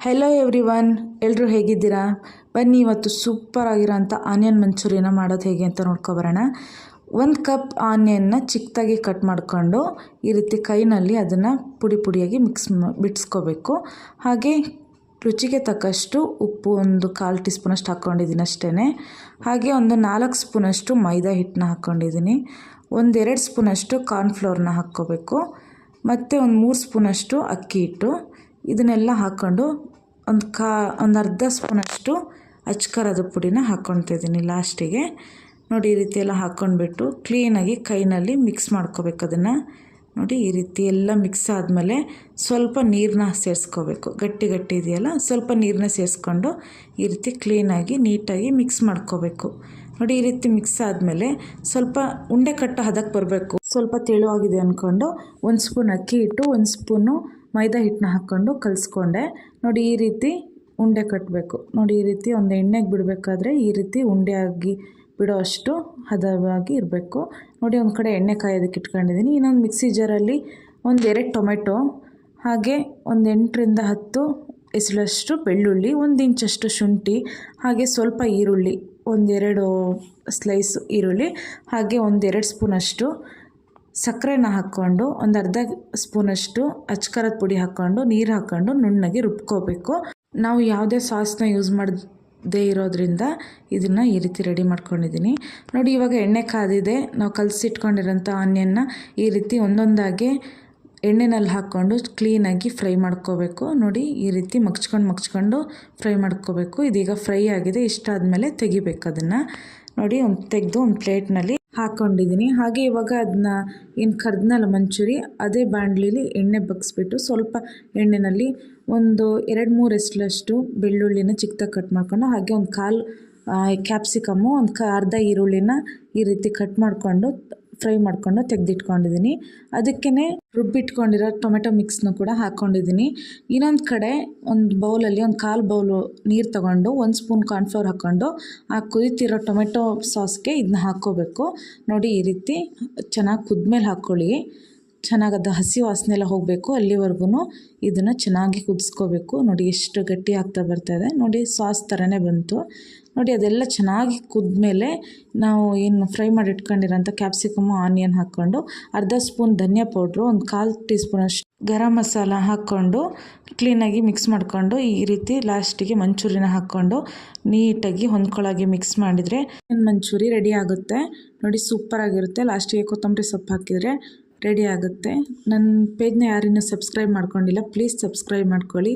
Hello everyone, ಎಲ್ಲರೂ ಹೇಗಿದ್ದೀರಾ? ಬನ್ನಿ ಇವತ್ತು ಸೂಪರ್ ಆಗಿರೋಂಥ ಆನಿಯನ್ ಮಂಚೂರಿಯನ್ನ ಮಾಡೋದು ಹೇಗೆ ಅಂತ ನೋಡ್ಕೊಬರೋಣ. 1 ಕಪ್ ಆನಿಯನ್ನ ಚಿಕ್ಕದಾಗಿ ಕಟ್ ಮಾಡಿಕೊಂಡು ಈ ರೀತಿ ಕೈನಲ್ಲಿ ಅದನ್ನು ಪುಡಿಯಾಗಿ ಬಿಡಿಸ್ಕೋಬೇಕು. ಹಾಗೆ ರುಚಿಗೆ ತಕ್ಕಷ್ಟು ಉಪ್ಪು, ಒಂದು 1/4 ಟೀ ಸ್ಪೂನಷ್ಟು ಹಾಕ್ಕೊಂಡಿದ್ದೀನಿ ಅಷ್ಟೇ. ಹಾಗೆ ಒಂದು 4 ಸ್ಪೂನಷ್ಟು ಮೈದಾ ಹಿಟ್ಟನ್ನ ಹಾಕ್ಕೊಂಡಿದ್ದೀನಿ. 1-2 ಸ್ಪೂನಷ್ಟು ಕಾರ್ನ್ಫ್ಲೋರ್ನ ಹಾಕ್ಕೋಬೇಕು. ಮತ್ತು ಒಂದು 3 ಸ್ಪೂನಷ್ಟು ಅಕ್ಕಿ ಹಿಟ್ಟು. ಇದನ್ನೆಲ್ಲ ಹಾಕ್ಕೊಂಡು ಒಂದು ಅರ್ಧ ಸ್ಪೂನಷ್ಟು ಅಚ್ಕಾರದ ಪುಡಿನ ಹಾಕ್ಕೊಳ್ತಿದ್ದೀನಿ ಲಾಸ್ಟಿಗೆ. ನೋಡಿ, ಈ ರೀತಿ ಎಲ್ಲ ಹಾಕ್ಕೊಂಡ್ಬಿಟ್ಟು ಕ್ಲೀನಾಗಿ ಕೈನಲ್ಲಿ ಮಿಕ್ಸ್ ಮಾಡ್ಕೋಬೇಕು. ಅದನ್ನು ನೋಡಿ, ಈ ರೀತಿ ಎಲ್ಲ ಮಿಕ್ಸ್ ಆದಮೇಲೆ ಸ್ವಲ್ಪ ನೀರನ್ನ ಸೇರಿಸ್ಕೋಬೇಕು. ಗಟ್ಟಿ ಇದೆಯಲ್ಲ, ಸ್ವಲ್ಪ ನೀರನ್ನ ಸೇರಿಸ್ಕೊಂಡು ಈ ರೀತಿ ಕ್ಲೀನಾಗಿ ನೀಟಾಗಿ ಮಿಕ್ಸ್ ಮಾಡ್ಕೋಬೇಕು. ನೋಡಿ, ಈ ರೀತಿ ಮಿಕ್ಸ್ ಆದಮೇಲೆ ಸ್ವಲ್ಪ ಉಂಡೆ ಕಟ್ಟೋ ಹದಕ್ಕೆ ಬರಬೇಕು. ಸ್ವಲ್ಪ ತೆಳುವಾಗಿದೆ ಅಂದ್ಕೊಂಡು 1 ಸ್ಪೂನ್ ಅಕ್ಕಿ ಹಿಟ್ಟು, 1 ಸ್ಪೂನು ಮೈದಾ ಹಿಟ್ಟನ್ನ ಹಾಕ್ಕೊಂಡು ಕಲಿಸ್ಕೊಂಡೆ. ನೋಡಿ, ಈ ರೀತಿ ಉಂಡೆ ಕಟ್ಟಬೇಕು. ನೋಡಿ, ಈ ರೀತಿ ಒಂದು ಎಣ್ಣೆಗೆ ಬಿಡಬೇಕಾದ್ರೆ ಈ ರೀತಿ ಉಂಡೆ ಆಗಿ ಬಿಡೋ ಅಷ್ಟು ಹದವಾಗಿ ಇರಬೇಕು. ನೋಡಿ, ಒಂದು ಕಡೆ ಎಣ್ಣೆ ಕಾಯೋದಕ್ಕೆ ಇಟ್ಕೊಂಡಿದ್ದೀನಿ. ಇನ್ನೊಂದು ಮಿಕ್ಸಿ ಜಾರಲ್ಲಿ 1-2 ಟೊಮೆಟೊ, ಹಾಗೆ ಒಂದು 8ರಿಂದ 10 ಎಸಳಷ್ಟು ಬೆಳ್ಳುಳ್ಳಿ, 1 ಇಂಚಷ್ಟು ಶುಂಠಿ, ಹಾಗೆ ಸ್ವಲ್ಪ ಈರುಳ್ಳಿ, 1-2 ಸ್ಲೈಸ್ ಈರುಳ್ಳಿ, ಹಾಗೆ 1-2 ಸ್ಪೂನಷ್ಟು ಸಕ್ಕರೆನ ಹಾಕ್ಕೊಂಡು ಒಂದು ಅರ್ಧ ಸ್ಪೂನಷ್ಟು ಅಚ್ಕಾರದ ಪುಡಿ ಹಾಕ್ಕೊಂಡು ನೀರು ಹಾಕ್ಕೊಂಡು ನುಣ್ಣಗೆ ರುಬ್ಕೋಬೇಕು. ನಾವು ಯಾವುದೇ ಸಾಸ್ನ ಯೂಸ್ ಮಾಡದೇ ಇರೋದ್ರಿಂದ ಇದನ್ನು ಈ ರೀತಿ ರೆಡಿ ಮಾಡ್ಕೊಂಡಿದ್ದೀನಿ. ನೋಡಿ, ಇವಾಗ ಎಣ್ಣೆ ಕಾದಿದೆ. ನಾವು ಕಲಸಿಟ್ಕೊಂಡಿರೋಂಥ ಆನಿಯನ್ನ ಈ ರೀತಿ ಒಂದೊಂದಾಗಿ ಎಣ್ಣೆನಲ್ಲಿ ಹಾಕ್ಕೊಂಡು ಕ್ಲೀನಾಗಿ ಫ್ರೈ ಮಾಡ್ಕೋಬೇಕು. ನೋಡಿ, ಈ ರೀತಿ ಮಗ್ಚ್ಕೊಂಡು ಫ್ರೈ ಮಾಡ್ಕೋಬೇಕು. ಇದೀಗ ಫ್ರೈ ಆಗಿದೆ. ಇಷ್ಟಾದಮೇಲೆ ತೆಗಿಬೇಕು. ಅದನ್ನು ನೋಡಿ, ತೆಗೆದು ಒಂದು ಪ್ಲೇಟ್ನಲ್ಲಿ ಹಾಕ್ಕೊಂಡಿದ್ದೀನಿ. ಹಾಗೆ ಇವಾಗ ಅದನ್ನ ಏನು ಕರ್ದ್ನಲ್ಲ ಮಂಚೂರಿ, ಅದೇ ಬಾಣಲಿಲಿ ಎಣ್ಣೆ ಬಗ್ಸ್ಬಿಟ್ಟು ಸ್ವಲ್ಪ ಎಣ್ಣೆಯಲ್ಲಿ ಒಂದು 2-3 ಎಸಳಷ್ಟು ಬೆಳ್ಳುಳ್ಳಿನ ಚಿಕ್ಕದಾಗಿ ಕಟ್ ಮಾಡ್ಕೊಂಡು, ಹಾಗೆ ಒಂದು 1/4 ಕ್ಯಾಪ್ಸಿಕಮ್ಮು, ಒಂದು ಅರ್ಧ ಈರುಳ್ಳಿನ ಈ ರೀತಿ ಕಟ್ ಮಾಡಿಕೊಂಡು ಫ್ರೈ ಮಾಡಿಕೊಂಡು ತೆಗೆದಿಟ್ಕೊಂಡಿದ್ದೀನಿ. ಅದಕ್ಕೇ ರುಬ್ಬಿಟ್ಕೊಂಡಿರೋ ಟೊಮೆಟೊ ಮಿಕ್ಸ್ನ ಕೂಡ ಹಾಕ್ಕೊಂಡಿದ್ದೀನಿ. ಇನ್ನೊಂದು ಕಡೆ ಒಂದು ಬೌಲಲ್ಲಿ ಒಂದು 1/4 ಬೌಲು ನೀರು ತೊಗೊಂಡು 1 ಸ್ಪೂನ್ ಕಾರ್ನ್ಫ್ಲೋರ್ ಹಾಕ್ಕೊಂಡು ಆ ಕುದೀತಿರೋ ಟೊಮೆಟೊ ಸಾಸ್ಗೆ ಇದನ್ನ ಹಾಕ್ಕೋಬೇಕು. ನೋಡಿ, ಈ ರೀತಿ ಚೆನ್ನಾಗಿ ಕುದ್ಮೇಲೆ ಹಾಕ್ಕೊಳ್ಳಿ. ಚೆನ್ನಾಗಿ ಅದು ಹಸಿ ವಾಸನೆ ಎಲ್ಲ ಹೋಗಬೇಕು. ಅಲ್ಲಿವರೆಗೂ ಇದನ್ನು ಚೆನ್ನಾಗಿ ಕುದಿಸ್ಕೋಬೇಕು. ನೋಡಿ, ಎಷ್ಟು ಗಟ್ಟಿ ಆಗ್ತಾ ಬರ್ತಾಯಿದೆ. ನೋಡಿ, ಸಾಸ್ ಥರನೇ ಬಂತು. ನೋಡಿ, ಅದೆಲ್ಲ ಚೆನ್ನಾಗಿ ಕುದ್ಮೇಲೆ ನಾವು ಏನು ಫ್ರೈ ಮಾಡಿ ಇಟ್ಕೊಂಡಿರೋಂಥ ಕ್ಯಾಪ್ಸಿಕಮ್ಮು, ಆನಿಯನ್ ಹಾಕ್ಕೊಂಡು ಅರ್ಧ ಸ್ಪೂನ್ ಧನಿಯಾ ಪೌಡ್ರು, ಒಂದು 1/4 ಟೀ ಸ್ಪೂನಷ್ಟು ಗರಂ ಮಸಾಲ ಹಾಕ್ಕೊಂಡು ಕ್ಲೀನಾಗಿ ಮಿಕ್ಸ್ ಮಾಡಿಕೊಂಡು ಈ ರೀತಿ ಲಾಸ್ಟಿಗೆ ಮಂಚೂರಿನ ಹಾಕ್ಕೊಂಡು ನೀಟಾಗಿ ಹೊಂದ್ಕೊಳ್ಳಾಗಿ ಮಿಕ್ಸ್ ಮಾಡಿದರೆ ಮಂಚೂರಿ ರೆಡಿ ಆಗುತ್ತೆ. ನೋಡಿ, ಸೂಪರಾಗಿರುತ್ತೆ. ಲಾಸ್ಟಿಗೆ ಕೊತ್ತಂಬರಿ ಸೊಪ್ಪು ಹಾಕಿದರೆ ರೆಡಿ ಆಗುತ್ತೆ. ನನ್ನ ಪೇಜ್ನ ಯಾರಿನ್ನೂ ಸಬ್ಸ್ಕ್ರೈಬ್ ಮಾಡ್ಕೊಂಡಿಲ್ಲ, ಪ್ಲೀಸ್ ಸಬ್ಸ್ಕ್ರೈಬ್ ಮಾಡ್ಕೊಳ್ಳಿ.